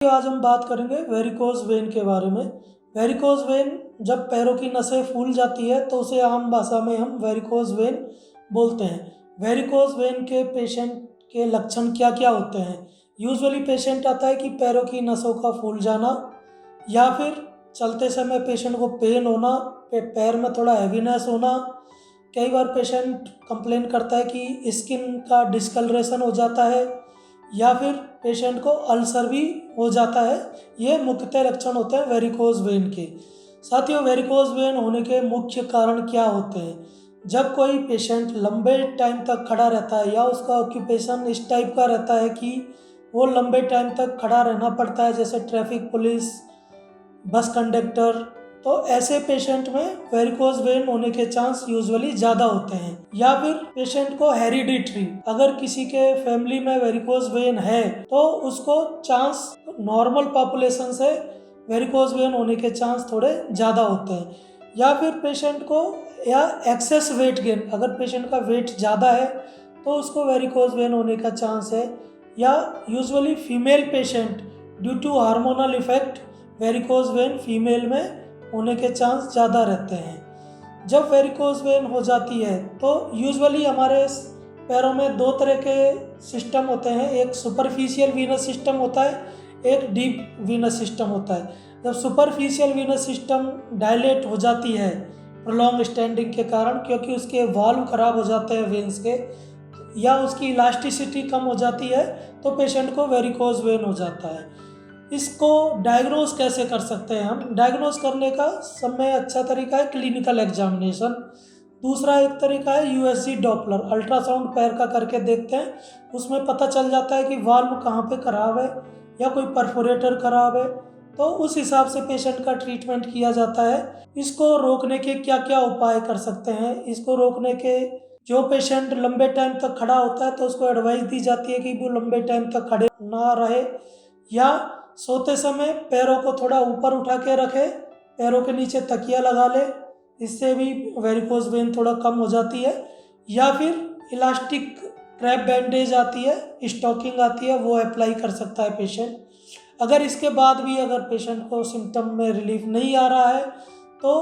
आज हम बात करेंगे वेरिकोज वेन के बारे में। वेरिकोज वेन जब पैरों की नसें फूल जाती है तो उसे आम भाषा में हम वेरिकोज वेन बोलते हैं। वेरिकोज वेन के पेशेंट के लक्षण क्या क्या होते हैं? यूजुअली पेशेंट आता है कि पैरों की नसों का फूल जाना, या फिर चलते समय पेशेंट को पेन होना, पैर में थोड़ा हैवीनेस होना। कई बार पेशेंट कंप्लेन करता है कि स्किन का डिस्कलरेशन हो जाता है, या फिर पेशेंट को अल्सर भी हो जाता है। ये मुख्यतः लक्षण होते हैं वेरिकोज वेन के। साथियों, वेरिकोज वेन होने के मुख्य कारण क्या होते हैं? जब कोई पेशेंट लंबे टाइम तक खड़ा रहता है या उसका ऑक्यूपेशन इस टाइप का रहता है कि वो लंबे टाइम तक खड़ा रहना पड़ता है, जैसे ट्रैफिक पुलिस, बस कंडक्टर, तो ऐसे पेशेंट में वेरिकोज वेन होने के चांस यूजुअली ज़्यादा होते हैं। या फिर पेशेंट को हेरिडिटरी, अगर किसी के फैमिली में वेरिकोज वेन है तो उसको चांस नॉर्मल पॉपुलेशन से वेरिकोज वेन होने के चांस थोड़े ज़्यादा होते हैं। या फिर पेशेंट को या एक्सेस वेट गेन, अगर पेशेंट का वेट ज़्यादा है तो उसको वेरिकोज वेन होने का चांस है। या usually female patient due to hormonal effect varicose vein female में होने के चांस ज़्यादा रहते हैं। जब वेरिकोज वेन हो जाती है तो यूजुअली हमारे पैरों में दो तरह के सिस्टम होते हैं। एक सुपरफिशियल वीनस सिस्टम होता है, एक डीप वीनस सिस्टम होता है। जब सुपरफिशियल वीनस सिस्टम डायलेट हो जाती है प्रोलॉन्ग स्टैंडिंग के कारण, क्योंकि उसके वाल्व खराब हो जाते हैं वेन्स के, या उसकी इलास्टिसिटी कम हो जाती है, तो पेशेंट को वेरिकोज वेन हो जाता है। इसको डायग्नोज कैसे कर सकते हैं हम? डायग्नोज करने का समय अच्छा तरीका है क्लिनिकल एग्जामिनेशन। दूसरा एक तरीका है यूएसजी डॉपलर, अल्ट्रासाउंड पैर का करके देखते हैं। उसमें पता चल जाता है कि वाल्व कहाँ पे खराब है या कोई परफोरेटर खराब है, तो उस हिसाब से पेशेंट का ट्रीटमेंट किया जाता है। इसको रोकने के क्या क्या उपाय कर सकते हैं? इसको रोकने के, जो पेशेंट लंबे टाइम तक खड़ा होता है तो उसको एडवाइस दी जाती है कि वो लंबे टाइम तक खड़े ना रहे, या सोते समय पैरों को थोड़ा ऊपर उठा के रखे, पैरों के नीचे तकिया लगा ले, इससे भी वेरिकोज वेन थोड़ा कम हो जाती है। या फिर इलास्टिक क्रैप बैंडेज आती है, स्टॉकिंग आती है, वो अप्लाई कर सकता है पेशेंट। अगर इसके बाद भी अगर पेशेंट को सिम्टम में रिलीफ नहीं आ रहा है तो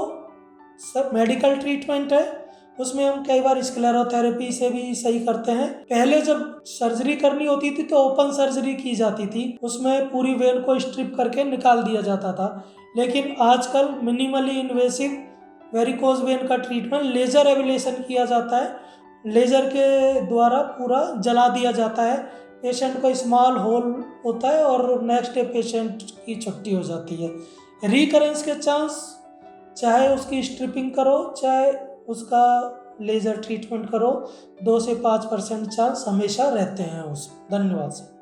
सब मेडिकल ट्रीटमेंट है, उसमें हम कई बार स्क्लेरोथेरेपी से भी सही करते हैं। पहले जब सर्जरी करनी होती थी तो ओपन सर्जरी की जाती थी, उसमें पूरी वेन को स्ट्रिप करके निकाल दिया जाता था। लेकिन आजकल मिनिमली इन्वेसिव वेरिकोज वेन का ट्रीटमेंट लेज़र एब्लेशन किया जाता है। लेज़र के द्वारा पूरा जला दिया जाता है, पेशेंट को स्मॉल होल होता है और नेक्स्ट डे पेशेंट की छुट्टी हो जाती है। रिकरेंस के चांस, चाहे उसकी स्ट्रिपिंग करो चाहे उसका लेज़र ट्रीटमेंट करो, 2 से 5% चांस हमेशा रहते हैं उसमें। धन्यवाद सर।